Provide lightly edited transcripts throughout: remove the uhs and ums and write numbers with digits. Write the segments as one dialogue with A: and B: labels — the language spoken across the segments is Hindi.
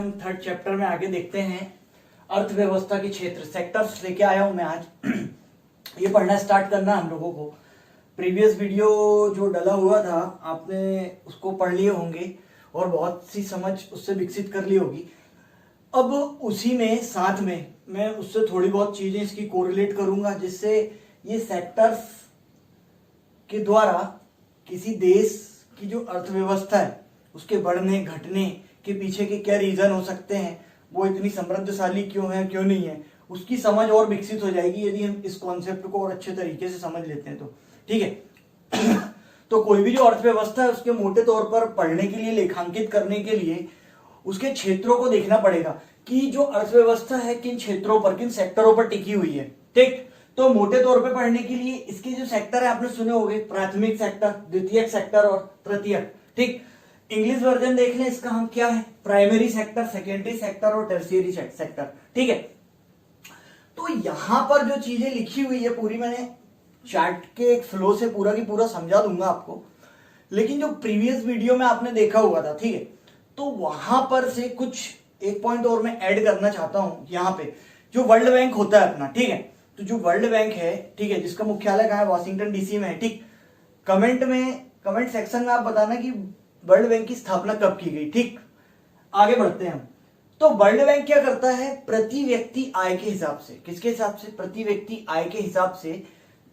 A: हम थर्ड चैप्टर में आगे देखते हैं। अर्थव्यवस्था के क्षेत्र सेक्टर्स लेके आया हूं मैं आज। ये पढ़ना स्टार्ट करना हम लोगों को। प्रीवियस वीडियो जो डला हुआ था आपने उसको पढ़ लिए होंगे और बहुत सी समझ उससे विकसित कर ली होगी। अब उसी में साथ में मैं उससे थोड़ी बहुत चीजें इसकी कोरिलेट करूंगा, जिससे ये सेक्टर्स के द्वारा किसी देश की जो अर्थव्यवस्था है उसके बढ़ने घटने के पीछे के क्या रीजन हो सकते हैं, वो इतनी समृद्धशाली क्यों है क्यों नहीं है, उसकी समझ और विकसित हो जाएगी यदि हम इस कॉन्सेप्ट को और अच्छे तरीके से समझ लेते हैं तो। ठीक है। तो कोई भी जो अर्थव्यवस्था है उसके मोटे तौर पर पढ़ने के लिए, लेखांकित करने के लिए उसके क्षेत्रों को देखना पड़ेगा कि जो अर्थव्यवस्था है किन क्षेत्रों पर, किन सेक्टरों पर टिकी हुई है। ठीक, तो मोटे तौर पे पढ़ने के लिए इसके जो सेक्टर है आपने सुने होंगे, प्राथमिक सेक्टर, द्वितीयक सेक्टर और तृतीयक। ठीक, इंग्लिश वर्जन देख लें इसका, हम क्या है, प्राइमरी सेक्टर, सेकेंडरी सेक्टर और टर्शियरी सेक्टर। ठीक है। तो यहां पर जो चीजें लिखी हुई है पूरी, मैंने चार्ट के एक फ्लो से पूरा की पूरा समझा दूंगा आपको, लेकिन जो प्रीवियस वीडियो में आपने देखा हुआ था, ठीक है, तो वहां पर से कुछ एक पॉइंट और मैं ऐड करना चाहता हूं। यहां पे जो वर्ल्ड बैंक होता है अपना, ठीक है, तो जो वर्ल्ड बैंक है, ठीक है, जिसका मुख्यालय कहां है, वॉशिंगटन डीसी में है। ठीक, कमेंट सेक्शन में आप बताना कि वर्ल्ड बैंक की स्थापना कब की गई। ठीक, आगे बढ़ते हैं हम। तो वर्ल्ड बैंक क्या करता है, प्रति व्यक्ति आय के हिसाब से, किसके हिसाब से, प्रति व्यक्ति आय के हिसाब से,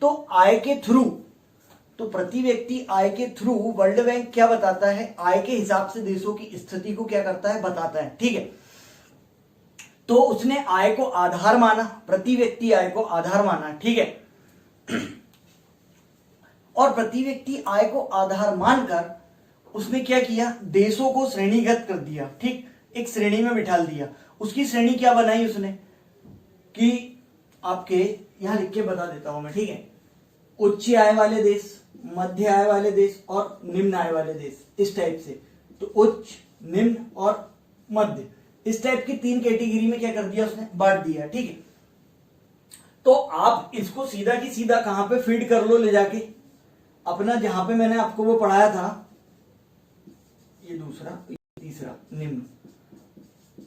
A: तो आय के थ्रू, तो प्रति व्यक्ति आय के थ्रू वर्ल्ड बैंक क्या बताता है, आय के हिसाब से देशों की स्थिति को क्या करता है, बताता है। ठीक है, तो उसने आय को आधार माना, प्रति व्यक्ति आय को आधार माना। ठीक है, और प्रति व्यक्ति आय को आधार मानकर उसने क्या किया, देशों को श्रेणीगत कर दिया। ठीक, एक श्रेणी में बिठा दिया। उसकी श्रेणी क्या बनाई उसने कि आपके यहां लिख के बता देता हूं मैं। ठीक है, उच्च आय वाले देश, मध्य आय वाले देश और निम्न आय वाले देश, इस टाइप से। तो उच्च, निम्न और मध्य, इस टाइप की तीन कैटेगरी में क्या कर दिया उसने, बांट दिया। ठीक है, तो आप इसको सीधा की सीधा कहां पे फीड कर लो, ले जाके अपना, जहां पे मैंने आपको वो पढ़ाया था, ये दूसरा, तीसरा, निम्न,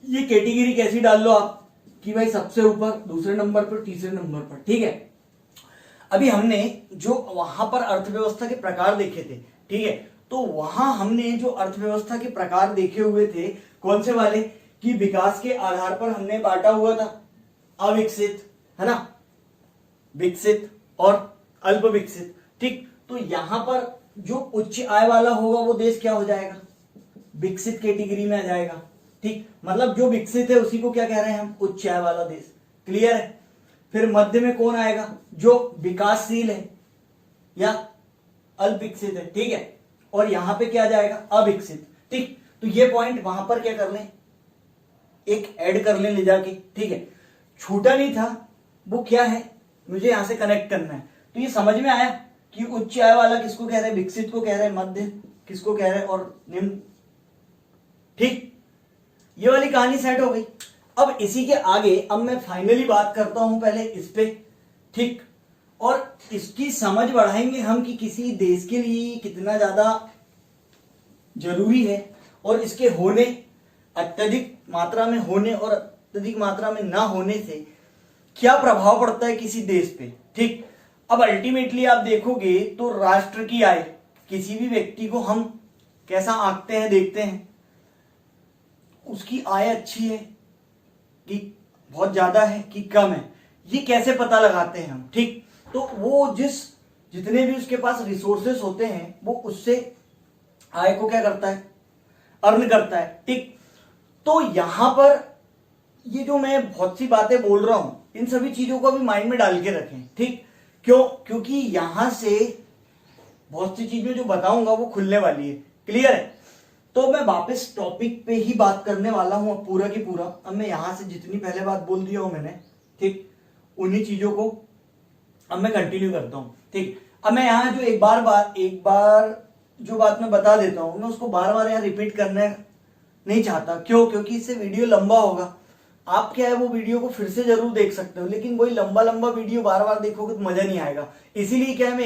A: ये कैटेगरी कैसी डाल लो आप कि भाई सबसे ऊपर, दूसरे नंबर पर, तीसरे नंबर पर। ठीक है, अभी हमने जो वहां पर अर्थव्यवस्था के प्रकार देखे थे, ठीक है, तो वहां हमने जो अर्थव्यवस्था के प्रकार देखे हुए थे, कौन से वाले, कि विकास के आधार पर हमने बांटा हुआ था, अविकसित, है ना, विकसित और अल्प विकसित। ठीक, तो यहां पर जो उच्च आय वाला होगा वो देश क्या हो जाएगा, विकसित कैटेगरी में आ जाएगा। ठीक, मतलब जो विकसित है उसी को क्या कह रहे हैं हम, उच्च आय वाला देश। क्लियर है। फिर मध्य में कौन आएगा, जो विकासशील है या अल्प विकसित है। ठीक है, और यहां पे क्या आ जाएगा, अविकसित। ठीक, तो ये पॉइंट वहां पर क्या कर लें, एक ऐड कर लें ले जाके। ठीक है, छूटा नहीं था, वो क्या है, मुझे यहां से कनेक्ट करना है। तो ये समझ में आया कि उच्च आय वाला किसको कह रहे हैं, विकसित को कह रहे हैं, मध्य किसको कह रहे हैं, और निम्न। ठीक, ये वाली कहानी सेट हो गई। अब इसी के आगे अब मैं फाइनली बात करता हूं पहले इस पे। ठीक, और इसकी समझ बढ़ाएंगे हम कि किसी देश के लिए कितना ज्यादा जरूरी है, और इसके होने, अत्यधिक मात्रा में होने और अत्यधिक मात्रा में ना होने से क्या प्रभाव पड़ता है किसी देश पे। ठीक, अब अल्टीमेटली आप देखोगे तो राष्ट्र की आय, किसी भी व्यक्ति को हम कैसा आंकते हैं, देखते हैं, उसकी आय अच्छी है कि बहुत ज्यादा है कि कम है, ये कैसे पता लगाते हैं हम। ठीक, तो वो जितने भी उसके पास रिसोर्सेस होते हैं वो उससे आय को क्या करता है, अर्न करता है। ठीक, तो यहां पर ये जो मैं बहुत सी बातें बोल रहा हूं, इन सभी चीजों को भी माइंड में डाल के रखें। ठीक, क्यों, क्योंकि यहां से बहुत सी चीजें जो बताऊंगा वो खुलने वाली है। क्लियर है। तो मैं वापस टॉपिक पे ही बात करने वाला हूं अब पूरा की पूरा। अब मैं यहां से जितनी पहले बात बोल दिया हूं मैंने, ठीक, उन्हीं चीजों को अब मैं कंटिन्यू करता हूं। ठीक, अब मैं यहां जो एक बार जो बात मैं बता देता हूं, मैं उसको बार बार यहां रिपीट करना नहीं चाहता। क्यों, क्योंकि इससे वीडियो लंबा होगा। आप क्या है, वो वीडियो को फिर से जरूर देख सकते हो, लेकिन वही लंबा वीडियो बार बार देखोगे तो मजा नहीं आएगा। इसीलिए क्या है, मैं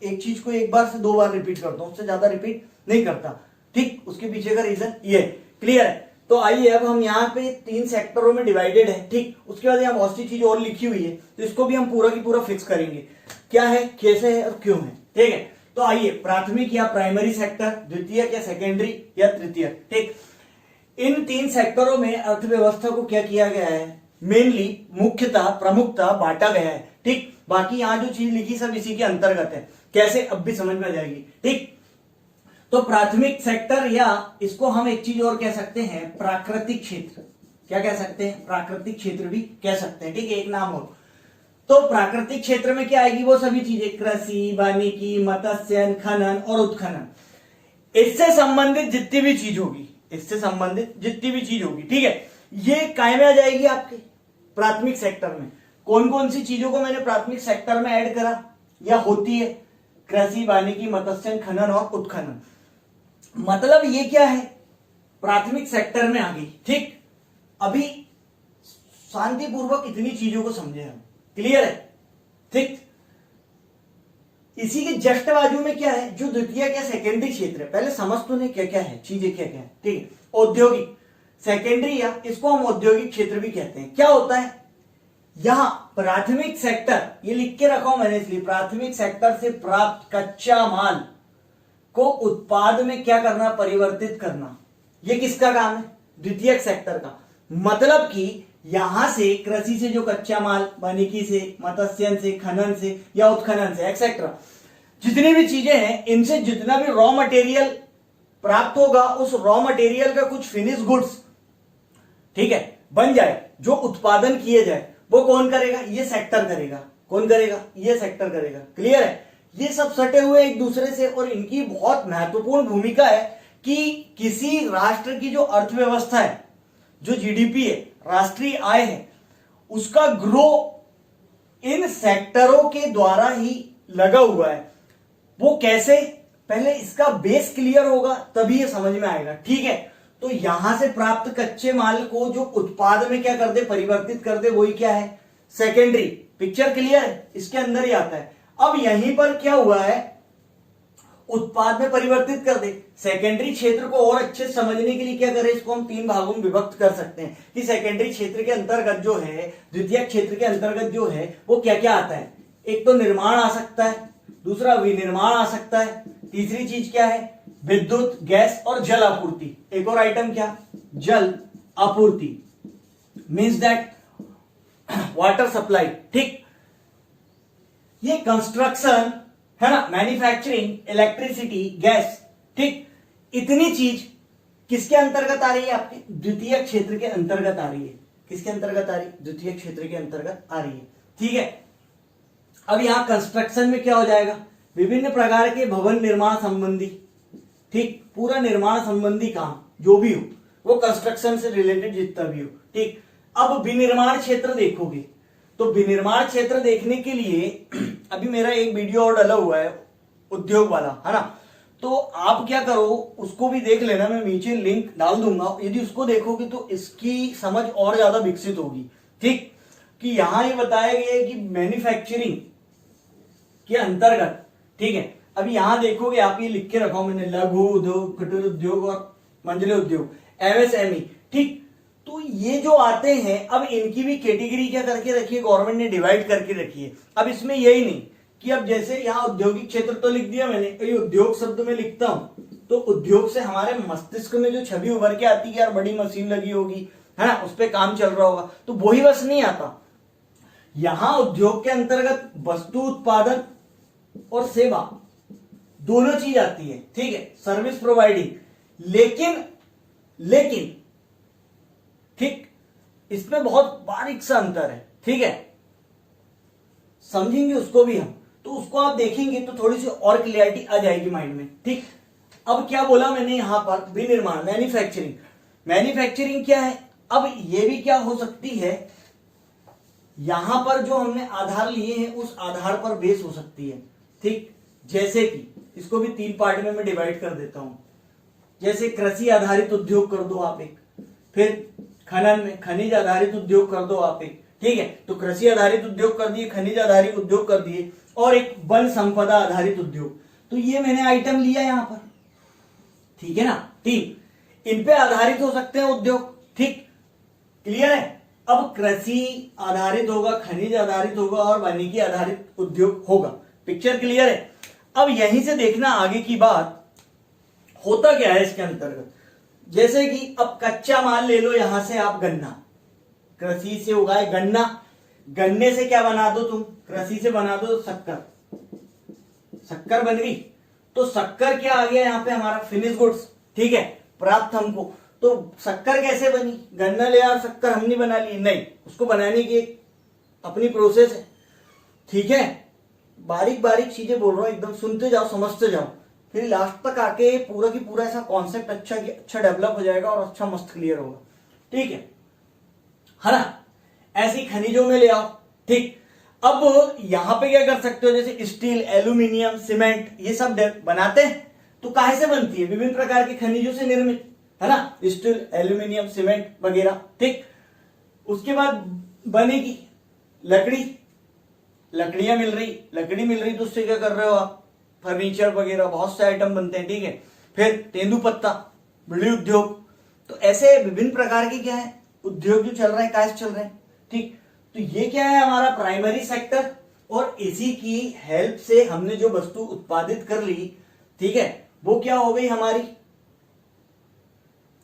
A: एक चीज को एक बार से 2 बार रिपीट करता हूं, उससे ज्यादा रिपीट नहीं करता। ठीक, उसके पीछे का रीजन ये है। क्लियर है। तो आइए अब हम यहाँ पे 3 सेक्टरों में डिवाइडेड है, ठीक। उसके बाद यहाँ बहुत सी चीज और लिखी हुई है, तो इसको भी हम पूरा की पूरा फिक्स करेंगे, क्या है, कैसे है और क्यों है, ठीक है। तो आइए, प्राथमिक या प्राइमरी सेक्टर, द्वितीयक या सेकेंडरी या तृतीयक, ठीक। इन 3 सेक्टरों में अर्थव्यवस्था को क्या किया गया है, मेनली मुख्यतः प्रमुखता बांटा गया है, ठीक। बाकी यहाँ जो चीज लिखी सब इसी के अंतर्गत है, कैसे अब भी समझ में आ जाएगी, ठीक। तो प्राथमिक सेक्टर, या इसको हम एक चीज और कह सकते हैं, प्राकृतिक क्षेत्र। क्या कह सकते हैं, प्राकृतिक क्षेत्र भी कह सकते हैं, ठीक है, एक नाम और। तो प्राकृतिक क्षेत्र में क्या आएगी, वो सभी चीजें, कृषि, वानिकी, मत्स्य, खनन और उत्खनन, इससे संबंधित जितनी भी चीज होगी, इससे संबंधित जितनी भी चीज होगी, ठीक है, ये काय में आ जाएगी आपके प्राथमिक सेक्टर में। कौन कौन सी चीजों को मैंने प्राथमिक सेक्टर में ऐड करा या होती है, कृषि, वानिकी, मत्स्य, खनन और उत्खनन। मतलब ये क्या है, प्राथमिक सेक्टर में आ गई, ठीक। अभी शांतिपूर्वक इतनी चीजों को समझे हम, क्लियर है, ठीक। इसी के जस्ट बाजू में क्या है, जो द्वितीय क्या सेकेंडरी क्षेत्र है, पहले समझ तो नहीं क्या क्या है, चीजें क्या क्या है, ठीक है। औद्योगिक सेकेंडरी, या इसको हम औद्योगिक क्षेत्र भी कहते हैं। क्या होता है, यहां प्राथमिक सेक्टर, ये लिख के रखा हूं मैंने इसलिए, प्राथमिक सेक्टर से प्राप्त कच्चा माल को उत्पाद में क्या करना, परिवर्तित करना, ये किसका काम है, द्वितीयक सेक्टर का। मतलब कि यहां से कृषि से जो कच्चा माल, वानिकी से, मत्स्य से, खनन से या उत्खनन से एक्सेट्रा, जितनी भी चीजें हैं, इनसे जितना भी रॉ मटेरियल प्राप्त होगा, उस रॉ मटेरियल का कुछ फिनिश गुड्स, ठीक है, बन जाए, जो उत्पादन किए जाए, वो कौन करेगा, ये सेक्टर करेगा। कौन करेगा, ये सेक्टर करेगा, क्लियर है। ये सब सटे हुए एक दूसरे से, और इनकी बहुत महत्वपूर्ण भूमिका है कि किसी राष्ट्र की जो अर्थव्यवस्था है, जो जीडीपी है, राष्ट्रीय आय है, उसका ग्रो इन सेक्टरों के द्वारा ही लगा हुआ है। वो कैसे, पहले इसका बेस क्लियर होगा तभी ये समझ में आएगा, ठीक है। तो यहां से प्राप्त कच्चे माल को जो उत्पाद में क्या कर दे, परिवर्तित कर दे, वही क्या है, सेकेंडरी। पिक्चर क्लियर है, इसके अंदर ही आता है। अब यहीं पर क्या हुआ है, उत्पाद में परिवर्तित कर दे। सेकेंडरी क्षेत्र को और अच्छे समझने के लिए क्या करें, इसको हम 3 भागों में विभक्त कर सकते हैं कि सेकेंडरी क्षेत्र के अंतर्गत जो है, द्वितीयक क्षेत्र के अंतर्गत जो है, वो क्या क्या आता है। एक तो निर्माण आ सकता है, दूसरा विनिर्माण आ सकता है, तीसरी चीज क्या है, विद्युत, गैस और जल आपूर्ति। एक और आइटम क्या, जल आपूर्ति, मीन्स दैट वाटर सप्लाई, ठीक। ये कंस्ट्रक्शन है ना, मैन्युफैक्चरिंग, इलेक्ट्रिसिटी, गैस, ठीक। इतनी चीज किसके अंतर्गत आ रही है, आपके द्वितीय क्षेत्र के अंतर्गत आ रही है। किसके अंतर्गत आ रही है, द्वितीय क्षेत्र के अंतर्गत आ रही है, ठीक है। अब यहां कंस्ट्रक्शन में क्या हो जाएगा, विभिन्न प्रकार के भवन निर्माण संबंधी, ठीक, पूरा निर्माण संबंधी काम जो भी हो, वो कंस्ट्रक्शन से रिलेटेड जितना भी हो, ठीक। अब विनिर्माण क्षेत्र देखोगे, तो विनिर्माण क्षेत्र देखने के लिए अभी मेरा एक वीडियो और डला हुआ है, उद्योग वाला, है ना। तो आप क्या करो, उसको भी देख लेना, मैं नीचे लिंक डाल दूंगा। यदि उसको देखोगे तो इसकी समझ और ज्यादा विकसित होगी, ठीक। कि यहां ये बताया गया है कि मैन्युफैक्चरिंग के अंतर्गत, ठीक है। अब यहां देखोगे आप, ये लिख के रखा हूं मैंने, लघु उद्योग, कुटीर उद्योग और मंझले उद्योग, एमएसएमई, ठीक। तो ये जो आते हैं, अब इनकी भी कैटेगरी क्या करके रखी है, गवर्नमेंट ने डिवाइड करके रखी है। अब इसमें यही नहीं कि अब जैसे यहाँ औद्योगिक क्षेत्र तो लिख दिया मैंने, ये उद्योग शब्द में लिखता हूं, तो उद्योग से हमारे मस्तिष्क में जो छवि उभर के आती है, यार बड़ी मशीन लगी होगी, है ना, उस पर काम चल रहा होगा, तो वही बस नहीं आता। यहां उद्योग के अंतर्गत वस्तु उत्पादन और सेवा दोनों चीज आती है, ठीक है, सर्विस प्रोवाइडिंग। लेकिन ठीक, इसमें बहुत बारीक सा अंतर है, ठीक है, समझेंगे उसको भी हम, तो उसको आप देखेंगे तो थोड़ी सी और क्लियरिटी आ जाएगी माइंड में, ठीक। अब क्या बोला मैंने यहां पर, विनिर्माण, मैन्युफैक्चरिंग। मैन्युफैक्चरिंग क्या है, अब ये भी क्या हो सकती है, यहां पर जो हमने आधार लिए हैं उस आधार पर बेस हो सकती है, ठीक। जैसे कि इसको भी 3 पार्ट में मैं डिवाइड कर देता हूं। जैसे कृषि आधारित उद्योग कर दो आप एक, फिर खनन में खनिज आधारित उद्योग कर दो आप एक, ठीक है। तो कृषि आधारित उद्योग कर दिए, खनिज आधारित उद्योग कर दिए, और एक वन संपदा आधारित उद्योग। तो ये मैंने आइटम लिया यहां पर, ठीक है ना, 3। इन पे आधारित हो सकते हैं उद्योग। ठीक, क्लियर है। अब कृषि आधारित होगा, खनिज आधारित होगा और वानिकी आधारित उद्योग होगा। पिक्चर क्लियर है। अब यहीं से देखना आगे की बात होता क्या है इसके अंतर्गत। जैसे कि अब कच्चा माल ले लो, यहां से आप गन्ना, कृषि से उगाए गन्ना, गन्ने से क्या बना दो तुम, कृषि से बना दो शक्कर, शक्कर बन गई। तो शक्कर क्या आ गया यहां पे हमारा फिनिश गुड्स, ठीक है, प्राप्त हमको। तो शक्कर कैसे बनी, गन्ना ले और शक्कर हमने बना ली, नहीं, उसको बनाने की एक अपनी प्रोसेस है। ठीक है, बारीक बारीक चीजें बोल रहा हूं, एकदम सुनते जाओ, समझते जाओ, फिर लास्ट तक आके पूरा की पूरा ऐसा कॉन्सेप्ट अच्छा डेवलप हो जाएगा और अच्छा मस्त क्लियर होगा। ठीक है ना। ऐसी खनिजों में ले आओ। ठीक, अब यहां पे क्या कर सकते हो, जैसे स्टील, एल्यूमिनियम, सीमेंट, ये सब बनाते हैं। तो काहे से बनती है, विभिन्न प्रकार के खनिजों से निर्मित, है ना, स्टील, एल्यूमिनियम, सीमेंट वगैरह। ठीक, उसके बाद बनेगी लकड़ी, लकड़ियां मिल रही, लकड़ी मिल रही तो उससे क्या कर रहे हो आप, फर्नीचर वगैरह बहुत से आइटम बनते हैं। ठीक है, फिर तेंदुपत्ता, बिजली उद्योग। तो ऐसे विभिन्न प्रकार के क्या है उद्योग जो चल रहे हैं, काहे चल रहे हैं। ठीक, तो ये क्या है हमारा प्राइमरी सेक्टर, और इसी की हेल्प से हमने जो वस्तु उत्पादित कर ली, ठीक है, वो क्या हो गई हमारी।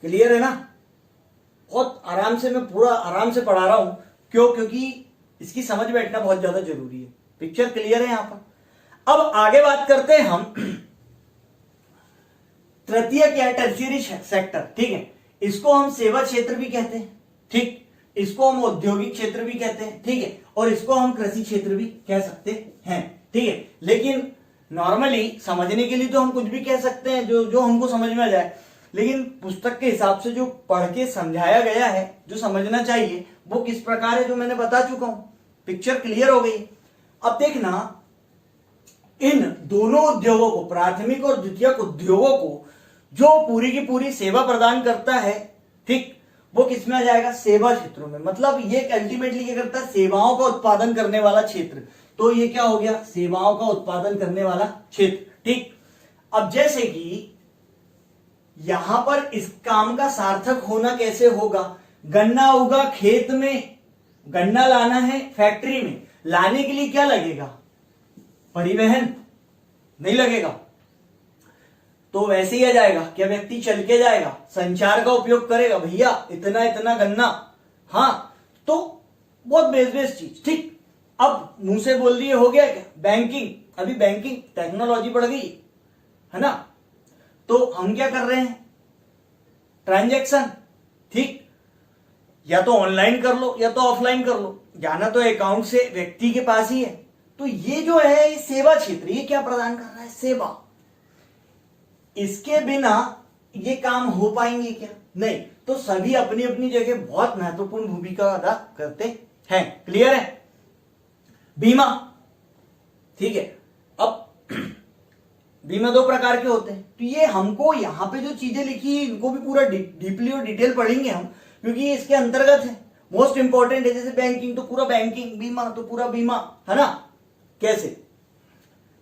A: क्लियर है ना। बहुत आराम से, मैं पूरा आराम से पढ़ा रहा हूं, क्यों, क्योंकि इसकी समझ बैठना बहुत ज्यादा जरूरी है। पिक्चर क्लियर है यहां पर। अब आगे बात करते हैं हम तृतीय क्या है, टर्शियरी सेक्टर। ठीक है, इसको हम सेवा क्षेत्र भी कहते हैं। ठीक, इसको हम औद्योगिक क्षेत्र भी कहते हैं। ठीक है, और इसको हम कृषि क्षेत्र भी कह सकते हैं। ठीक है, लेकिन नॉर्मली समझने के लिए तो हम कुछ भी कह सकते हैं जो हमको समझ में आ जाए, लेकिन पुस्तक के हिसाब से जो पढ़ के समझाया गया है, जो समझना चाहिए वो किस प्रकार है, जो मैंने बता चुका हूं। पिक्चर क्लियर हो गई। अब देखना, इन दोनों उद्योगों को, प्राथमिक और द्वितीयक उद्योगों को, जो पूरी की पूरी सेवा प्रदान करता है, ठीक, वो किसमें आ जाएगा, सेवा क्षेत्रों में। मतलब ये अल्टीमेटली क्या करता है, सेवाओं का उत्पादन करने वाला क्षेत्र। तो ये क्या हो गया, सेवाओं का उत्पादन करने वाला क्षेत्र। ठीक, अब जैसे कि यहां पर इस काम का सार्थक होना कैसे होगा, गन्ना होगा खेत में, गन्ना लाना है फैक्ट्री में, लाने के लिए क्या लगेगा, परिवहन नहीं लगेगा, तो वैसे ही आ जाएगा, क्या व्यक्ति चल के जाएगा, संचार का उपयोग करेगा, भैया इतना इतना गन्ना, हाँ, तो बहुत बेस चीज। ठीक, अब मुंह से बोल दिए हो गया क्या, बैंकिंग, अभी बैंकिंग टेक्नोलॉजी बढ़ गई है ना, तो हम क्या कर रहे हैं, ट्रांजैक्शन। ठीक, या तो ऑनलाइन कर लो या तो ऑफलाइन कर लो, जाना तो अकाउंट से व्यक्ति के पास ही है। तो ये जो है, ये सेवा क्षेत्र, ये क्या प्रदान कर रहा है, सेवा। इसके बिना ये काम हो पाएंगे क्या, नहीं। तो सभी अपनी अपनी जगह बहुत महत्वपूर्ण भूमिका अदा करते हैं। क्लियर है। बीमा, ठीक है, अब बीमा दो प्रकार के होते हैं। तो ये हमको यहां पे जो चीजें लिखी है, इनको भी पूरा डीपली और डिटेल पढ़ेंगे हम, क्योंकि ये इसके अंतर्गत है, मोस्ट इंपॉर्टेंट है। जैसे बैंकिंग तो पूरा बैंकिंग, बीमा तो पूरा बीमा, है ना। कैसे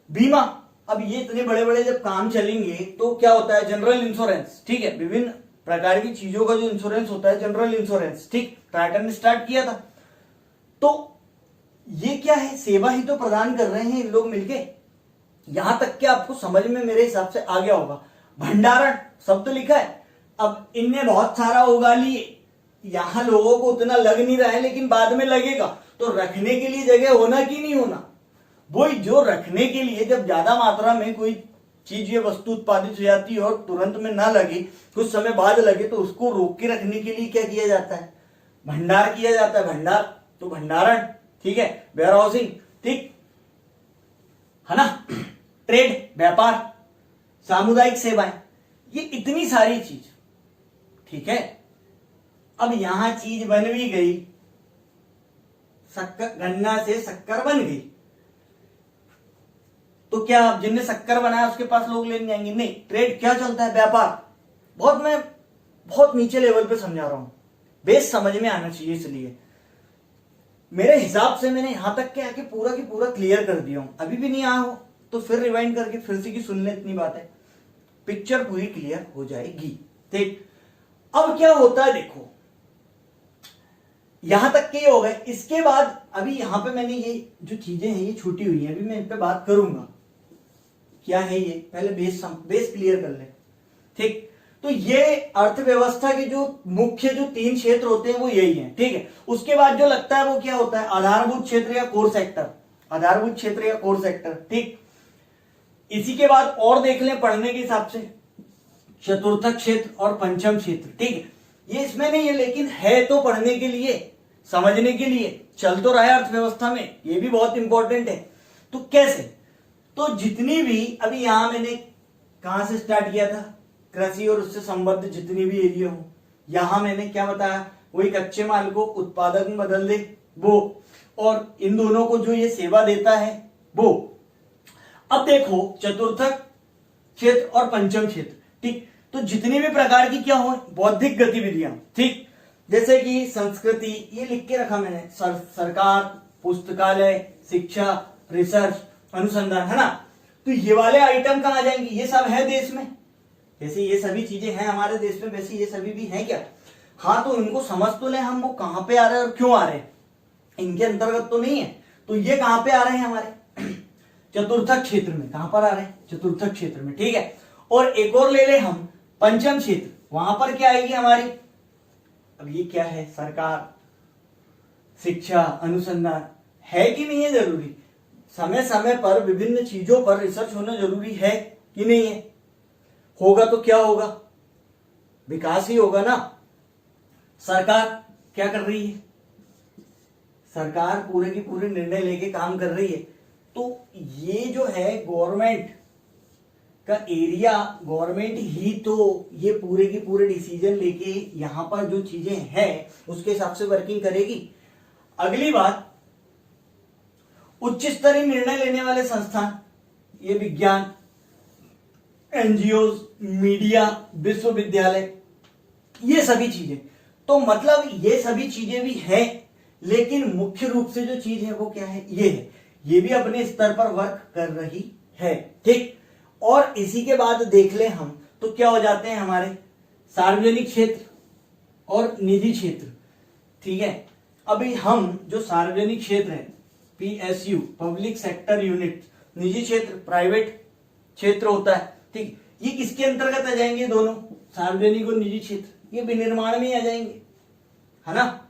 A: बीमा, अब ये इतने बड़े बड़े जब काम चलेंगे तो क्या होता है, जनरल इंश्योरेंस, ठीक है, विभिन्न प्रकार की चीजों का जो इंश्योरेंस होता है, जनरल इंश्योरेंस। ठीक, टाटा ने स्टार्ट किया था। तो ये क्या है, सेवा ही तो प्रदान कर रहे हैं इन लोग मिलके। यहां तक कि आपको समझ में मेरे हिसाब से आ गया होगा। भंडारण सब तो लिखा है। अब इनने बहुत सारा उगा लिए, यहां लोगों को उतना लग नहीं रहा है, लेकिन बाद में लगेगा। तो रखने के लिए जगह होना कि नहीं होना, वही जो रखने के लिए, जब ज्यादा मात्रा में कोई चीज या वस्तु उत्पादित हो जाती है और तुरंत में ना लगे, कुछ समय बाद लगे, तो उसको रोक के रखने के लिए क्या किया जाता है, भंडार किया जाता है। भंडार तो भंडारण, ठीक है, वेयर हाउसिंग, ठीक है ना, ट्रेड व्यापार, सामुदायिक सेवाएं, ये इतनी सारी चीज। ठीक है, अब यहां चीज बन भी गई, शक्कर, गन्ना से शक्कर बन गई, तो क्या जिनने शक्कर बनाया उसके पास लोग लेने जाएंगे, नहीं। ट्रेड क्या चलता है, व्यापार। मैं बहुत नीचे लेवल पे समझा रहा हूं, बेस समझ में आना चाहिए, इसलिए मेरे हिसाब से मैंने यहां तक के आके पूरा की पूरा क्लियर कर दिया हूं। अभी भी नहीं आया हो तो फिर रिवाइंड करके फिर से की सुन ले, इतनी बात है, पिक्चर पूरी क्लियर हो जाएगी। ठीक, अब क्या होता है देखो, यहां तक के हो गए। इसके बाद अभी यहां पे मैंने ये जो चीजें हैं ये छूटी हुई हैं, अभी मैं इन पे बात करूंगा। क्या है ये, पहले बेस क्लियर कर ले। ठीक, तो ये अर्थव्यवस्था के जो मुख्य जो 3 क्षेत्र होते हैं वो यही है। ठीक है, उसके बाद जो लगता है वो क्या होता है, आधारभूत क्षेत्र या कोर सेक्टर। आधारभूत क्षेत्र या कोर सेक्टर। ठीक, इसी के बाद और देख लें पढ़ने के हिसाब से, चतुर्थक क्षेत्र और पंचम क्षेत्र। ठीक है, ये इसमें नहीं है लेकिन है तो पढ़ने के लिए, समझने के लिए, चल तो रहा है अर्थव्यवस्था में, ये भी बहुत इंपॉर्टेंट है। तो कैसे, तो जितनी भी अभी यहां मैंने कहां से स्टार्ट किया था, कृषि और उससे संबद्ध जितनी भी एरिया हो, यहां मैंने क्या बताया, वही कच्चे माल को उत्पादक में बदल दे वो, और इन दोनों को जो ये सेवा देता है वो। अब देखो चतुर्थक क्षेत्र और पंचम क्षेत्र। ठीक, तो जितनी भी प्रकार की क्या हो बौद्धिक गतिविधियां, ठीक, जैसे कि संस्कृति, ये लिख के रखा मैंने, सरकार, पुस्तकालय, शिक्षा, रिसर्च, अनुसंधान, है ना। तो ये वाले आइटम कहां जाएंगे, ये सब है देश में, जैसे ये सभी चीजें हैं हमारे देश में, वैसे ये सभी भी हैं क्या। हाँ, तो इनको समझ तो ले हम, वो कहां पे आ रहे हैं और क्यों आ रहे हैं, इनके अंतर्गत तो नहीं है। तो ये कहां पे आ रहे हैं हमारे चतुर्थक क्षेत्र में। कहां पर आ रहे हैं, चतुर्थक क्षेत्र में। ठीक है, और एक और ले ले हम पंचम क्षेत्र, वहां पर क्या आएगी हमारी, अब ये क्या है, सरकार, शिक्षा, अनुसंधान, है कि नहीं है जरूरी, समय समय पर विभिन्न चीजों पर रिसर्च होना जरूरी है कि नहीं है, होगा तो क्या होगा, विकास ही होगा ना। सरकार क्या कर रही है, सरकार पूरे की पूरे निर्णय लेके काम कर रही है। तो ये जो है गवर्नमेंट का एरिया, गवर्नमेंट ही तो ये पूरे के पूरे डिसीजन लेके यहां पर जो चीजें हैं उसके हिसाब से वर्किंग करेगी। अगली बात, उच्च स्तरीय निर्णय लेने वाले संस्थान, ये विज्ञान, एनजीओ, मीडिया, विश्वविद्यालय, ये सभी चीजें। तो मतलब ये सभी चीजें भी हैं, लेकिन मुख्य रूप से जो चीज है वो क्या है, ये है, ये भी अपने स्तर पर वर्क कर रही है। ठीक, और इसी के बाद देख ले हम तो क्या हो जाते हैं हमारे सार्वजनिक क्षेत्र और निजी क्षेत्र। ठीक है, अभी हम जो सार्वजनिक क्षेत्र है, पीएसयू, पब्लिक सेक्टर यूनिट, निजी क्षेत्र प्राइवेट क्षेत्र होता है। ठीक, ये किसके अंतर्गत आ जाएंगे दोनों, सार्वजनिक और निजी क्षेत्र, ये विनिर्माण में आ जाएंगे, है ना।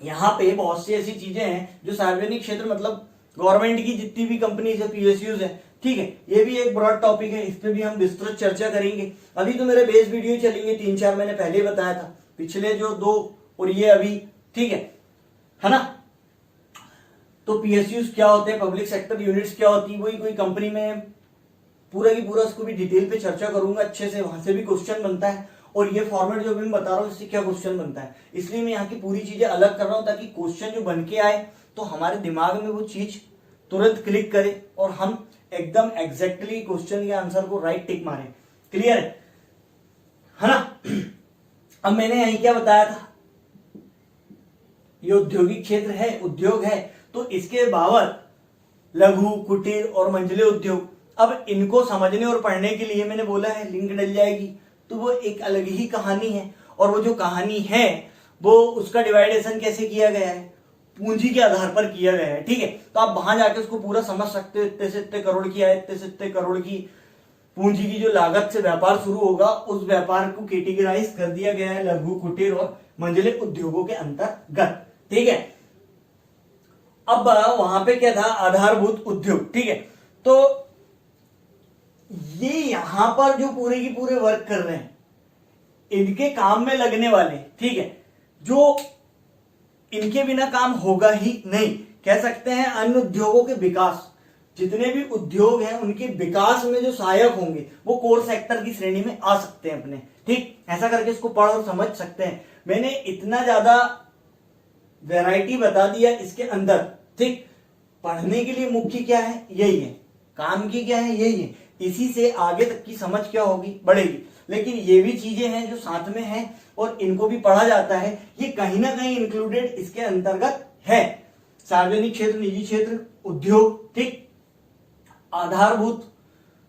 A: यहाँ पे बहुत सी ऐसी चीजें हैं जो सार्वजनिक क्षेत्र मतलब गवर्नमेंट की जितनी भी कंपनीज है, पीएसयूज है। ठीक है, ये भी एक ब्रॉड टॉपिक है, इस पे भी हम विस्तृत चर्चा करेंगे। अभी तो मेरे बेस वीडियो चलेंगे 3-4, मैंने पहले ही बताया था, पिछले जो 2 और ये अभी। ठीक है ना। तो पीएसयूज क्या होते हैं, पब्लिक सेक्टर यूनिट्स क्या होती है, वही कोई कंपनी में पूरा की पूरा उसको भी डिटेल पे चर्चा करूंगा अच्छे से, वहां से भी क्वेश्चन बनता है। और ये फॉर्मेट जो मैं बता रहा हूँ इससे क्या क्वेश्चन बनता है, इसलिए मैं यहाँ की पूरी चीजें अलग कर रहा हूँ ताकि क्वेश्चन जो बन के आए तो हमारे दिमाग में वो चीज तुरंत क्लिक करे और हम एकदम एग्जैक्टली क्वेश्चन के आंसर को राइट टिक मारे। क्लियर है ना। अब मैंने यही क्या बताया था, ये औद्योगिक क्षेत्र है, उद्योग है, तो इसके बाबत लघु, कुटीर और मंझले उद्योग, अब इनको समझने और पढ़ने के लिए मैंने बोला है लिंक डल जाएगी, तो वो एक अलग ही कहानी है। और वो जो कहानी है वो उसका डिवाइडेशन कैसे किया गया है, पूंजी के आधार पर किया गया है। ठीक है, तो आप वहां जाके उसको पूरा समझ सकते हो, इतने से इतने करोड़ की आय, इतने से इतने करोड़ की पूंजी की जो लागत से व्यापार शुरू होगा, उस व्यापार को कैटेगराइज कर दिया गया है लघु, कुटीर और मंझले उद्योगों के अंतर्गत। ठीक है, अब वहां पे क्या था, आधारभूत उद्योग। ठीक है, तो ये यहां पर जो पूरे की पूरे वर्क कर रहे हैं, इनके काम में लगने वाले, ठीक है, जो इनके बिना काम होगा ही नहीं, कह सकते हैं अन्य उद्योगों के विकास, जितने भी उद्योग हैं उनके विकास में जो सहायक होंगे वो कोर सेक्टर की श्रेणी में आ सकते हैं अपने। ठीक, ऐसा करके इसको पढ़ और समझ सकते हैं। मैंने इतना ज्यादा वैरायटी बता दिया इसके अंदर। ठीक, पढ़ने के लिए मुख्य क्या है, यही है, काम की क्या है, यही है, इसी से आगे तक की समझ क्या होगी, बढ़ेगी। लेकिन ये भी चीजें हैं जो साथ में हैं और इनको भी पढ़ा जाता है, ये कहीं ना कहीं इंक्लूडेड इसके अंतर्गत है। सार्वजनिक क्षेत्र, निजी क्षेत्र, उद्योग। ठीक, आधारभूत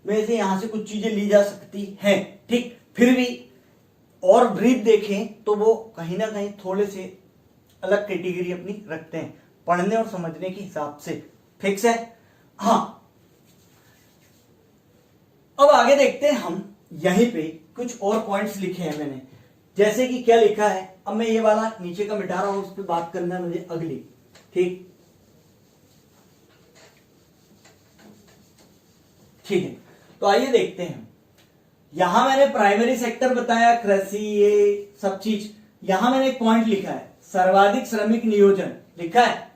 A: में से यहां से कुछ चीजें ली जा सकती हैं। ठीक, फिर भी और ब्रीफ देखें तो वो कहीं ना कहीं थोड़े से अलग कैटेगरी अपनी रखते हैं पढ़ने और समझने के हिसाब से। फिक्स है? हाँ, अब आगे देखते हैं हम। यहीं पे कुछ और पॉइंट्स लिखे हैं मैंने, जैसे कि क्या लिखा है। अब मैं ये वाला नीचे का मिटा रहा हूं, उस पर बात करना है मुझे अगली। ठीक ठीक है, तो आइए देखते हैं। यहां मैंने प्राइमरी सेक्टर बताया, कृषि, ये सब चीज। यहां मैंने एक पॉइंट लिखा है, सर्वाधिक श्रमिक नियोजन। लिखा है?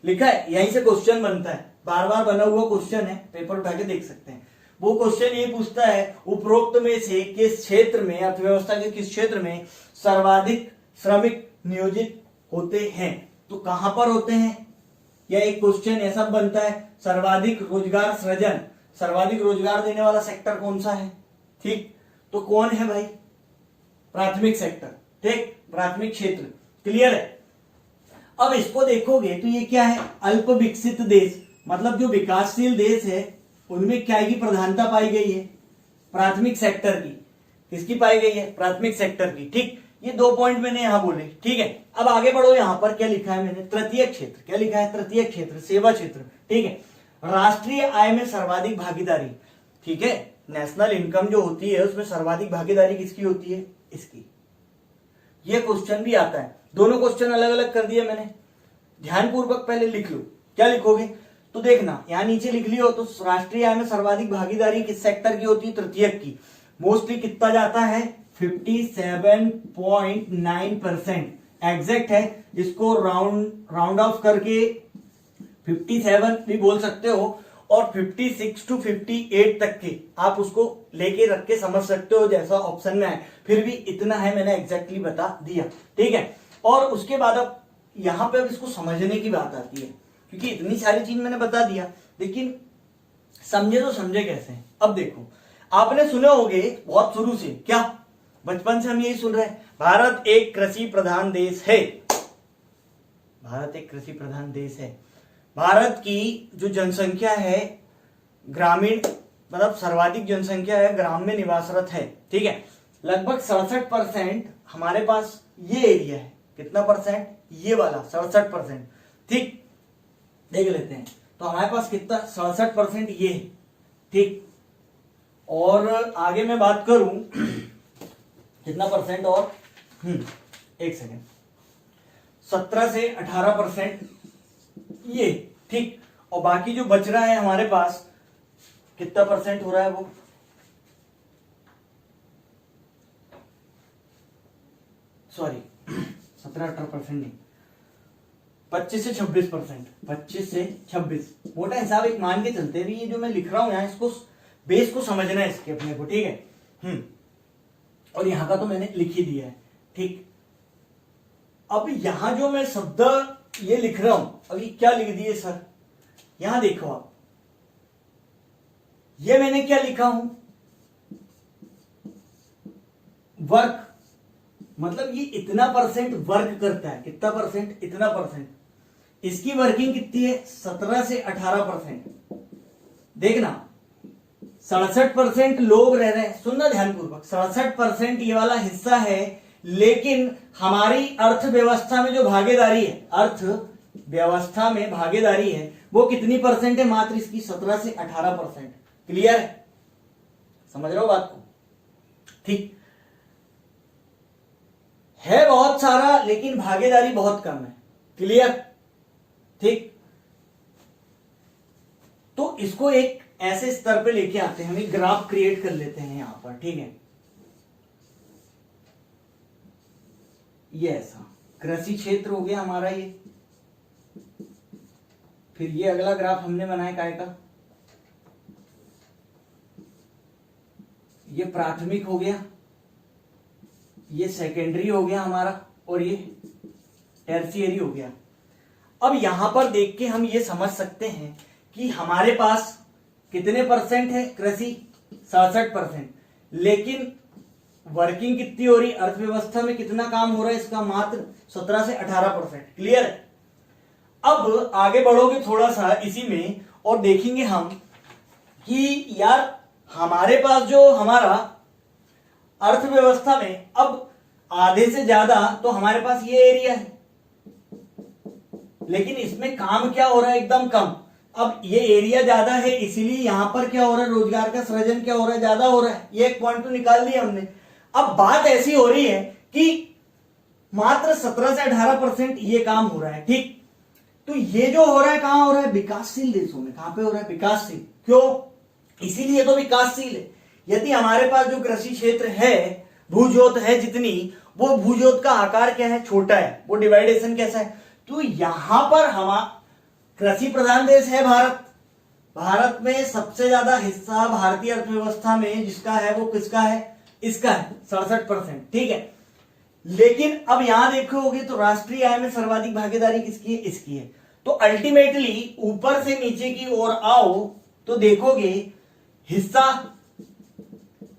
A: लिखा है, यहीं से क्वेश्चन बनता है, बार बार बना हुआ क्वेश्चन है, पेपर उठा के देख सकते हैं। वो क्वेश्चन ये पूछता है, उपरोक्त में से किस क्षेत्र में, अर्थव्यवस्था के किस क्षेत्र में सर्वाधिक श्रमिक नियोजित होते हैं? तो कहां पर होते हैं? या एक क्वेश्चन ऐसा बनता है, सर्वाधिक रोजगार सृजन, सर्वाधिक रोजगार देने वाला सेक्टर कौन सा है? ठीक, तो कौन है भाई? प्राथमिक सेक्टर। ठीक, प्राथमिक क्षेत्र। क्लियर है? अब इसको देखोगे तो ये क्या है? अल्प विकसित देश, मतलब जो विकासशील देश है उनमें क्या की प्रधानता पाई गई है? प्राथमिक सेक्टर की। किसकी पाई गई है? प्राथमिक सेक्टर की। ठीक, ये 2 पॉइंट मैंने यहां बोले। ठीक है, अब आगे बढ़ो। यहां पर क्या लिखा है मैंने? तृतीय क्षेत्र। क्या लिखा है? तृतीय क्षेत्र, सेवा क्षेत्र। ठीक है, राष्ट्रीय आय में सर्वाधिक भागीदारी। ठीक है, नेशनल इनकम जो होती है उसमें सर्वाधिक भागीदारी किसकी होती है? इसकी। ये क्वेश्चन भी आता है। दोनों क्वेश्चन अलग अलग कर दिए मैंने, ध्यानपूर्वक पहले लिख लो। क्या लिखोगे तो देखना, यहां नीचे लिख लियो तो राष्ट्रीय आय में सर्वाधिक भागीदारी किस सेक्टर की होती है? तृतीयक की। मोस्टली कितना जाता है? 57.9% एग्जैक्ट है। इसको राउंड ऑफ करके 57 भी बोल सकते हो, और 56 to 58 तक के आप उसको लेके रख के समझ सकते हो, जैसा ऑप्शन में है। फिर भी इतना है, मैंने एग्जैक्टली बता दिया। ठीक है, और उसके बाद अब यहां पे अब इसको समझने की बात आती है, क्योंकि इतनी सारी चीज मैंने बता दिया, लेकिन समझे तो समझे कैसे? अब देखो, आपने सुने होंगे बहुत शुरू से, क्या बचपन से हम यही सुन रहे हैं, भारत एक कृषि प्रधान देश है। भारत एक कृषि प्रधान देश है। भारत की जो जनसंख्या है ग्रामीण, मतलब सर्वाधिक जनसंख्या है ग्राम में निवासरत है। ठीक है, लगभग 67% हमारे पास ये एरिया है। कितना परसेंट? ये वाला 67%। ठीक, देख लेते हैं। तो हमारे पास कितना? 67% ये है। ठीक, और आगे मैं बात करूं कितना परसेंट और एक सेकेंड, 17 से 18% ये। ठीक, और बाकी जो बच रहा है हमारे पास कितना परसेंट हो रहा है? वो सॉरी 17-18% नहीं, 25 से 26%। 25 से 26 मोटा हिसाब एक मान के चलते भी। ये जो मैं लिख रहा हूं यहाँ, इसको बेस को समझना है इसके अपने को। ठीक है, और यहां का तो मैंने लिख ही दिया है। ठीक, अब यहां जो मैं शब्द ये लिख रहा हूं, अभी क्या लिख दिए सर? यहां देखो आप, ये मैंने क्या लिखा हूं? वर्क, मतलब ये इतना परसेंट वर्क करता है। कितना परसेंट? इतना परसेंट। इसकी वर्किंग कितनी है? 17 से 18%। देखना, 67% लोग रह रहे हैं। सुनना ध्यानपूर्वक, 67% ये वाला हिस्सा है, लेकिन हमारी अर्थव्यवस्था में जो भागीदारी है, अर्थव्यवस्था में भागीदारी है, वो कितनी परसेंट है? मात्र इसकी 17 से 18%। क्लियर है? समझ रहे हो बात को? ठीक है, बहुत सारा, लेकिन भागीदारी बहुत कम है। क्लियर? ठीक, तो इसको एक ऐसे स्तर पे लेके आते हैं, हम एक ग्राफ क्रिएट कर लेते हैं यहां पर। ठीक है, ये ऐसा कृषि क्षेत्र हो गया हमारा ये। फिर ये अगला ग्राफ हमने बनाया काय का? ये प्राथमिक हो गया, ये सेकेंडरी हो गया हमारा, और ये टर्शियरी हो गया। अब यहां पर देख के हम ये समझ सकते हैं कि हमारे पास कितने परसेंट है कृषि? 67%। लेकिन वर्किंग कितनी हो रही? अर्थव्यवस्था में कितना काम हो रहा है इसका? मात्र 17 से 18%। क्लियर है? अब आगे बढ़ोगे थोड़ा सा इसी में, और देखेंगे हम कि यार हमारे पास जो हमारा अर्थव्यवस्था में अब आधे से ज्यादा तो हमारे पास ये एरिया है, लेकिन इसमें काम क्या हो रहा है, एकदम कम। अब ये एरिया ज्यादा है, इसीलिए यहां पर क्या हो रहा है, रोजगार का सृजन क्या हो रहा है, ज्यादा हो रहा है। ये एक पॉइंट तो निकाल दिया हमने। अब बात ऐसी हो रही है कि मात्र 17 से 18% ये काम हो रहा है, ठीक। तो ये जो हो रहा है कहां हो रहा है, विकासशील देशों में। कहां पे हो रहा है, विकासशील। क्यों, इसीलिए तो विकासशील है। यदि हमारे पास जो कृषि क्षेत्र है, भूजोत है जितनी, वो भूजोत का आकार क्या है, छोटा है। वो डिवाइडेशन कैसा है, तो यहां पर हमारा कृषि प्रधान देश है भारत। भारत में सबसे ज्यादा हिस्सा भारतीय अर्थव्यवस्था में जिसका है वो किसका है, इसका है, 67%, ठीक है। लेकिन अब यहां देखोगे तो राष्ट्रीय आय में सर्वाधिक भागीदारी किसकी है, इसकी है। तो अल्टीमेटली ऊपर से नीचे की ओर आओ तो देखोगे हिस्सा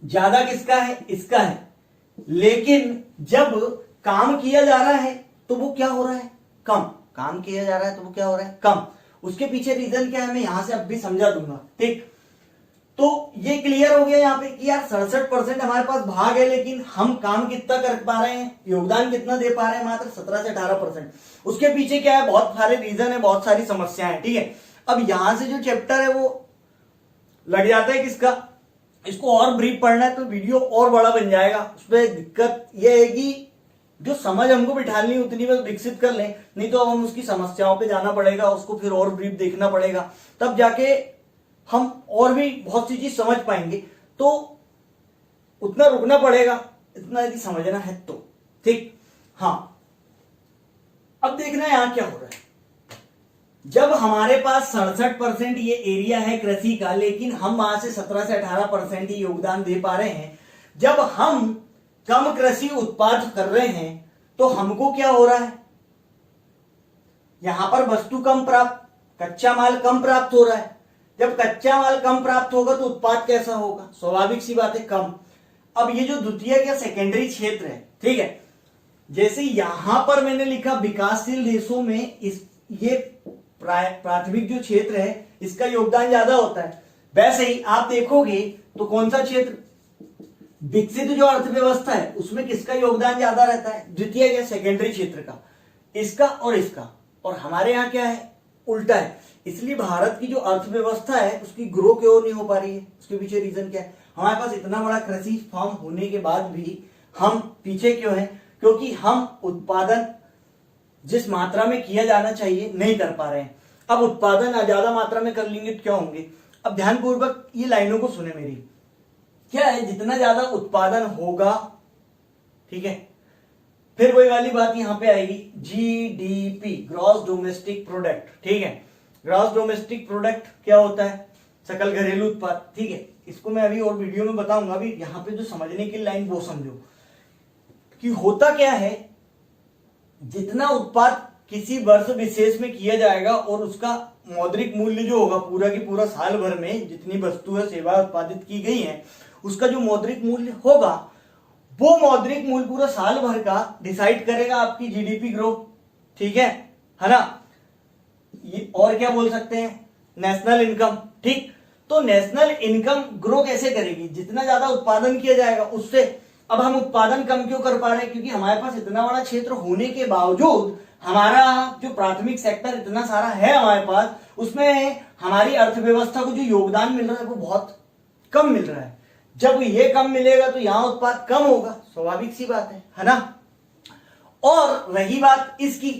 A: ज्यादा किसका है, इसका है। लेकिन जब काम किया जा रहा है तो वो क्या हो रहा है, कम। काम किया जा रहा है तो वो क्या हो रहा है, कम। उसके पीछे रीजन क्या है, मैं यहां से अब भी समझा दूंगा, ठीक। तो ये क्लियर हो गया यहाँ पे कि यार 67% हमारे पास भाग है, लेकिन हम काम कितना कर पा रहे हैं, योगदान कितना दे पा रहे हैं, मात्र 17 से 18%। उसके पीछे क्या है, बहुत सारे रीजन है, बहुत सारी समस्याएं, ठीक है। अब यहां से जो चैप्टर है वो लग जाता है किसका, इसको और ब्रीफ पढ़ना है तो वीडियो और बड़ा बन जाएगा। उसमें दिक्कत यह है कि जो समझ हमको बिठानी उतनी बस विकसित कर लें, नहीं तो अब हम उसकी समस्याओं पे जाना पड़ेगा, उसको फिर और ब्रीफ देखना पड़ेगा, तब जाके हम और भी बहुत सी चीज समझ पाएंगे। तो उतना रुकना पड़ेगा, इतना यदि समझना है तो, ठीक। हाँ, अब देखना यहां क्या हो रहा है। जब हमारे पास 67% ये एरिया है कृषि का, लेकिन हम वहां से 17 से 18% ही योगदान दे पा रहे हैं। जब हम कम कृषि उत्पाद कर रहे हैं तो हमको क्या हो रहा है, यहां पर वस्तु कम प्राप्त, कच्चा माल कम प्राप्त हो रहा है। जब कच्चा माल कम प्राप्त होगा तो उत्पाद कैसा होगा, स्वाभाविक सी बात है, कम। अब ये जो द्वितीयक या सेकेंडरी क्षेत्र है, ठीक है, जैसे यहां पर मैंने लिखा विकासशील देशों में ये प्राथमिक जो क्षेत्र है इसका योगदान ज्यादा होता है। वैसे ही आप देखोगे तो कौन सा क्षेत्र, विकसित जो अर्थव्यवस्था है उसमें किसका योगदान ज्यादा रहता है, द्वितीय या सेकेंडरी क्षेत्र का, इसका और इसका। और हमारे यहाँ क्या है, उल्टा है। इसलिए भारत की जो अर्थव्यवस्था है उसकी ग्रो क्यों नहीं हो पा रही है, उसके पीछे रीजन क्या है। हमारे पास इतना बड़ा कृषि फार्म होने के बाद भी हम पीछे क्यों हैं, क्योंकि हम उत्पादन जिस मात्रा में किया जाना चाहिए नहीं कर पा रहे हैं। अब उत्पादन ज्यादा मात्रा में कर लेंगे तो क्या होंगे। अब ध्यानपूर्वक ये लाइनों को सुने मेरी, क्या है, जितना ज्यादा उत्पादन होगा, ठीक है, फिर वही वाली बात यहां पे आएगी, जीडीपी, ग्रॉस डोमेस्टिक प्रोडक्ट, ठीक है। ग्रॉस डोमेस्टिक प्रोडक्ट क्या होता है, सकल घरेलू उत्पाद, ठीक है। इसको मैं अभी और वीडियो में बताऊंगा। अभी यहां पे जो समझने की लाइन वो समझो कि होता क्या है, जितना उत्पाद किसी वर्ष विशेष में किया जाएगा और उसका मौद्रिक मूल्य जो होगा पूरा की पूरा साल भर में जितनी वस्तु है सेवा उत्पादित की गई है उसका जो मौद्रिक मूल्य होगा, वो मौद्रिक मूल्य पूरा साल भर का डिसाइड करेगा आपकी जीडीपी ग्रोथ, ठीक है ना। ये और क्या बोल सकते हैं, नेशनल इनकम, ठीक। तो नेशनल इनकम ग्रो कैसे करेगी, जितना ज्यादा उत्पादन किया जाएगा उससे। अब हम उत्पादन कम क्यों कर पा रहे हैं, क्योंकि हमारे पास इतना बड़ा क्षेत्र होने के बावजूद हमारा जो प्राथमिक सेक्टर इतना सारा है हमारे पास, उसमें हमारी अर्थव्यवस्था को जो योगदान मिल रहा है वो बहुत कम मिल रहा है। जब ये कम मिलेगा तो यहां उत्पाद कम होगा, स्वाभाविक सी बात है ना। और रही बात इसकी,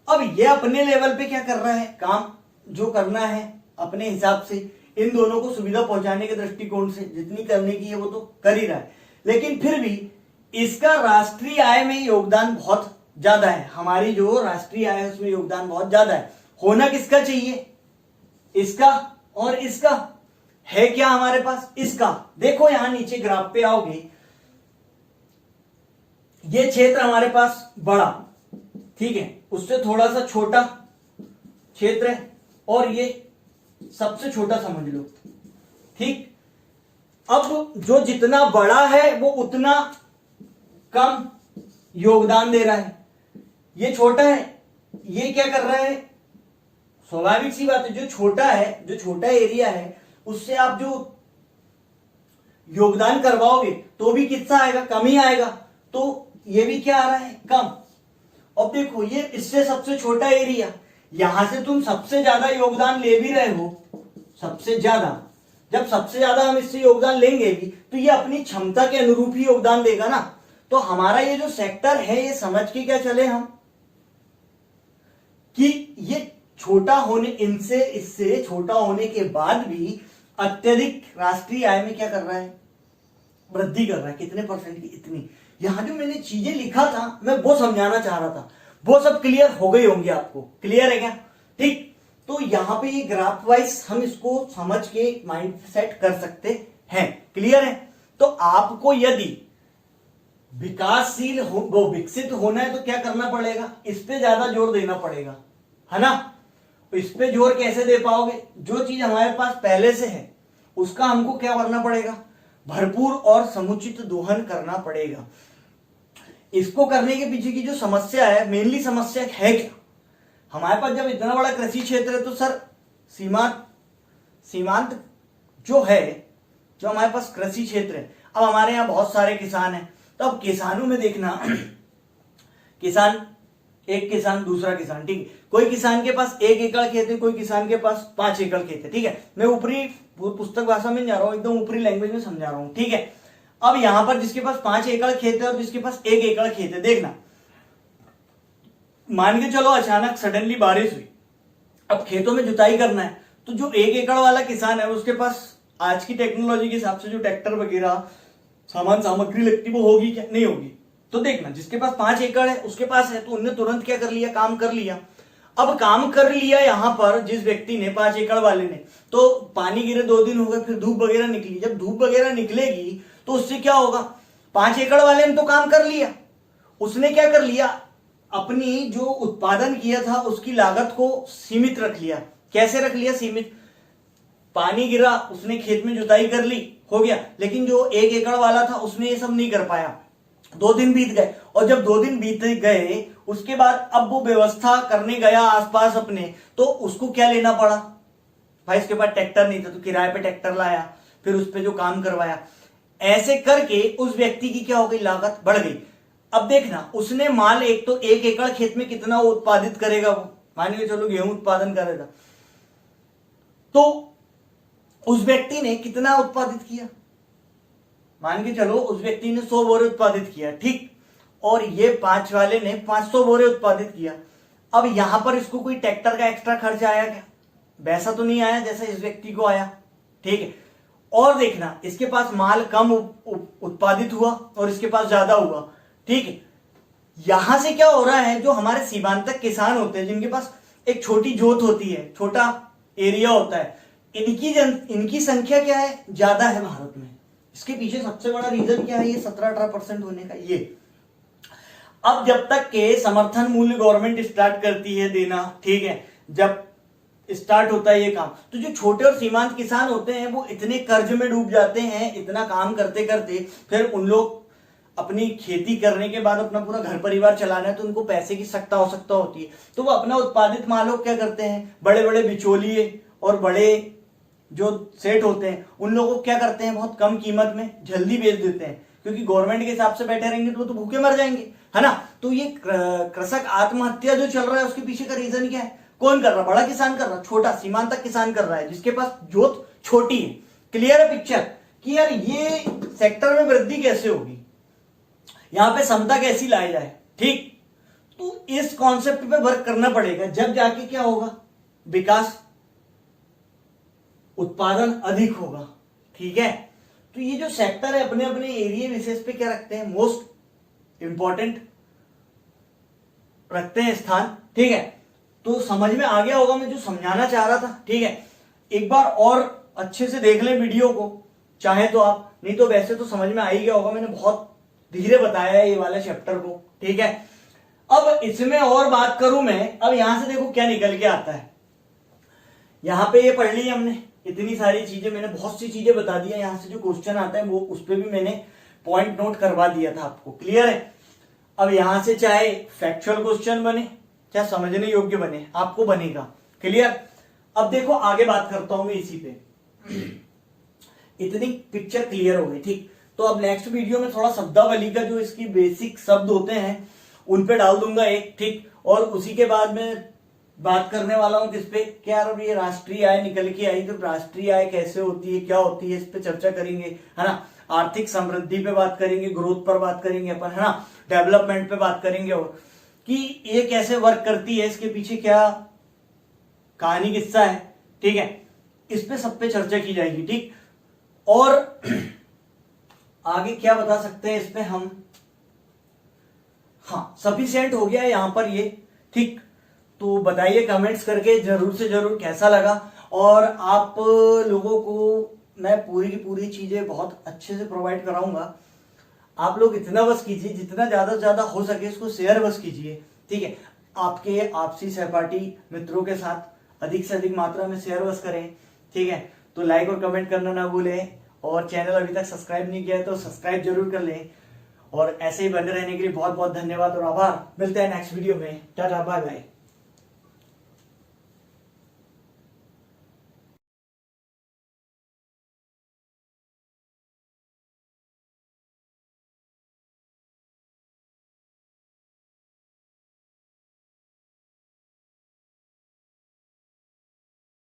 A: अब ये अपने लेवल पे क्या कर रहा है, काम जो करना है अपने हिसाब से इन दोनों को सुविधा पहुंचाने के दृष्टिकोण से जितनी करने की है वो तो कर ही रहा है, लेकिन फिर भी इसका राष्ट्रीय आय में योगदान बहुत ज्यादा है। हमारी जो राष्ट्रीय आय है उसमें योगदान बहुत ज्यादा है। होना किसका चाहिए, इसका और इसका, है क्या हमारे पास, इसका। देखो यहां नीचे ग्राफ पे आओगे, ये क्षेत्र हमारे पास बड़ा, ठीक है, उससे थोड़ा सा छोटा क्षेत्र है और ये सबसे छोटा समझ लो, ठीक। अब जो जितना बड़ा है वो उतना कम योगदान दे रहा है, ये छोटा है, ये क्या कर रहा है, स्वाभाविक सी बात है, जो छोटा है, जो छोटा एरिया है उससे आप जो योगदान करवाओगे तो भी कितना आएगा, कम ही आएगा। तो ये भी क्या आ रहा है, कम। अब देखो ये इससे सबसे छोटा एरिया, यहां से तुम सबसे ज्यादा योगदान ले भी रहे हो, सबसे ज्यादा। जब सबसे ज्यादा हम इससे योगदान लेंगे भी तो ये अपनी क्षमता के अनुरूप ही योगदान देगा ना। तो हमारा ये जो सेक्टर है, ये समझ के क्या चले हम कि ये छोटा होने, इनसे इससे छोटा होने के बाद भी अत्यधिक राष्ट्रीय आय में क्या कर रहा है, वृद्धि कर रहा है। कितने परसेंट की, इतनी। यहां जो मैंने चीजें लिखा था मैं वो समझाना चाह रहा था, वो सब क्लियर हो गई होंगी आपको। क्लियर है क्या? ठीक। तो यहां पे ये ग्राफ वाइज हम इसको समझ के माइंड सेट कर सकते हैं। क्लियर है? तो आपको यदि विकासशील हो, वो विकसित होना है तो क्या करना पड़ेगा, इस पे ज्यादा जोर देना पड़ेगा, है ना। तो इस पे जोर कैसे दे पाओगे, जो चीज हमारे पास पहले से है उसका हमको क्या करना पड़ेगा, भरपूर और समुचित दोहन करना पड़ेगा। इसको करने के पीछे की जो समस्या है, मेनली समस्या है क्या, हमारे पास जब इतना बड़ा कृषि क्षेत्र है तो सर सीमांत जो है, जो हमारे पास कृषि क्षेत्र है, अब हमारे यहाँ बहुत सारे किसान हैं, तो अब किसानों में देखना किसान, एक किसान दूसरा किसान, ठीक है। कोई किसान के पास 1 एकड़ खेत है, कोई किसान के पास 5 एकड़ खेत है, ठीक है। मैं ऊपरी पुस्तक भाषा में जा रहा हूं, एकदम ऊपरी लैंग्वेज में समझा रहा हूं, ठीक है। अब यहां पर जिसके पास 5 एकड़ खेत है और जिसके पास 1 एकड़ खेत है, देखना, मान के चलो अचानक सडनली बारिश हुई, अब खेतों में जुताई करना है, तो जो 1 एकड़ वाला किसान है उसके पास आज की टेक्नोलॉजी के हिसाब से जो ट्रैक्टर वगैरह सामान सामग्री लगती वो होगी क्या, नहीं होगी। तो देखना, जिसके पास 5 एकड़ है उसके पास है, तो उनने तुरंत क्या कर लिया, काम कर लिया। अब काम कर लिया यहां पर जिस व्यक्ति ने, 5 एकड़ वाले ने, तो पानी गिरे 2 दिन हो गए, फिर धूप वगैरह निकली। जब धूप वगैरह निकलेगी तो उससे क्या होगा, 5 एकड़ वाले ने तो काम कर लिया, उसने क्या कर लिया, अपनी जो उत्पादन किया था उसकी लागत को सीमित रख लिया। कैसे रख लिया, सीमित। पानी गिरा, उसने खेत में जुताई कर ली, हो गया। लेकिन जो 1 एकड़ वाला था उसने ये सब नहीं कर पाया, 2 दिन बीत गए, और जब 2 दिन बीत गए उसके बाद अब वो व्यवस्था करने गया आसपास अपने, तो उसको क्या लेना पड़ा, भाई इसके पास ट्रैक्टर नहीं था तो किराए पे ट्रैक्टर लाया, फिर उस पे जो काम करवाया। ऐसे करके उस व्यक्ति की क्या हो गई, लागत बढ़ गई। अब देखना, उसने माल, एक तो 1 एकड़ खेत में कितना उत्पादित करेगा वो, मान के चलो गेहूं उत्पादन करेगा, तो उस व्यक्ति ने कितना उत्पादित किया, मान के चलो उस व्यक्ति ने 100 बोरे उत्पादित किया, ठीक। और ये 5 वाले ने 500 बोरे उत्पादित किया। अब यहां पर इसको कोई ट्रैक्टर का एक्स्ट्रा खर्च आया क्या, वैसा तो नहीं आया जैसा इस व्यक्ति को आया, ठीक है। और देखना, इसके पास माल कम उत्पादित हुआ और इसके पास ज्यादा हुआ, ठीक है। यहां से क्या हो रहा है, जो हमारे सीमांतक किसान होते हैं, जिनके पास एक छोटी जोत होती है, छोटा एरिया होता है, इनकी संख्या क्या है, ज्यादा है भारत में। इसके पीछे सबसे बड़ा रीजन क्या है, ये 17-18% होने का ये। अब जब तक के समर्थन मूल्य गवर्नमेंट स्टार्ट करती है देना, ठीक है, जब स्टार्ट होता है ये काम, तो जो छोटे और सीमांत किसान होते हैं वो इतने कर्ज में डूब जाते हैं, इतना काम करते करते, फिर उन लोग अपनी खेती करने के बाद अपना पूरा घर परिवार चलाना है, तो उनको पैसे की सख्त आवश्यकता होती है। तो वो अपना उत्पादित मालों क्या करते हैं, बड़े बड़े बिचौलिए और बड़े जो सेठ होते हैं उन लोगों को क्या करते हैं, बहुत कम कीमत में जल्दी बेच देते हैं, क्योंकि गवर्नमेंट के हिसाब से बैठे रहेंगे तो वो तो भूखे मर जाएंगे, है ना। तो ये कृषक आत्महत्या जो चल रहा है उसके पीछे का रीजन क्या है, कौन कर रहा, बड़ा किसान कर रहा, छोटा सीमांतक किसान कर रहा है, जिसके पास जोत छोटी है। क्लियर है पिक्चर कि यार ये सेक्टर में वृद्धि कैसे होगी, यहां पे समता कैसी लाई जाए, ठीक। तो इस कॉन्सेप्ट पे वर्क करना पड़ेगा, जब जाके क्या होगा, विकास, उत्पादन अधिक होगा, ठीक है। तो ये जो सेक्टर है अपने अपने एरिया विशेष पे क्या रखते हैं, मोस्ट इंपॉर्टेंट रखते हैं स्थान, ठीक है। तो समझ में आ गया होगा मैं जो समझाना चाह रहा था, ठीक है। एक बार और अच्छे से देख लें वीडियो को, चाहे तो आप, नहीं तो वैसे तो समझ में आ ही गया होगा, मैंने बहुत धीरे बताया है ये वाले चैप्टर को, ठीक है। अब इसमें और बात करूं मैं, अब यहां से देखो क्या निकल के आता है। यहां पे ये पढ़ ली हमने, इतनी सारी चीजें, मैंने बहुत सी चीजें बता दी है। यहां से जो क्वेश्चन आता है वो उस पर भी मैंने पॉइंट नोट करवा दिया था आपको, क्लियर है। अब यहां से चाहे फैक्चुअल क्वेश्चन बने चाहे समझने योग्य बने, आपको बनेगा, क्लियर। अब देखो आगे बात करता हूं मैं इसी पे। इतनी पिक्चर क्लियर हो गई। ठीक, तो अब नेक्स्ट वीडियो में थोड़ा शब्दावली का जो इसकी बेसिक शब्द होते हैं उन पे डाल दूंगा एक। ठीक, और उसी के बाद में बात करने वाला हूं किस पे, क्या यार ये राष्ट्रीय आय निकल के आई, तो राष्ट्रीय आय कैसे होती है, क्या होती है, इस पे चर्चा करेंगे, है ना। आर्थिक समृद्धि पे बात करेंगे, ग्रोथ पर बात करेंगे अपन, है ना। डेवलपमेंट पे बात करेंगे, और कि ये कैसे वर्क करती है, इसके पीछे क्या कहानी किस्सा है। ठीक है, इस पे सब पे चर्चा की जाएगी। ठीक, और आगे क्या बता सकते हैं इस पे हम, हाँ सफिशिएंट हो गया यहां पर ये। ठीक, तो बताइए कमेंट्स करके जरूर से जरूर कैसा लगा, और आप लोगों को मैं पूरी की पूरी चीजें बहुत अच्छे से प्रोवाइड कराऊंगा। आप लोग इतना बस कीजिए, जितना ज्यादा से ज्यादा हो सके इसको शेयर बस कीजिए। ठीक है, आपके आपसी सहपाठी मित्रों के साथ अधिक से अधिक मात्रा में शेयर बस करें। ठीक है, तो लाइक और कमेंट करना ना भूलें, और चैनल अभी तक सब्सक्राइब नहीं किया है तो सब्सक्राइब जरूर कर लें। और ऐसे ही बने रहने के लिए बहुत बहुत धन्यवाद और आभार। मिलते हैं नेक्स्ट वीडियो में, टाटा बाय बाय।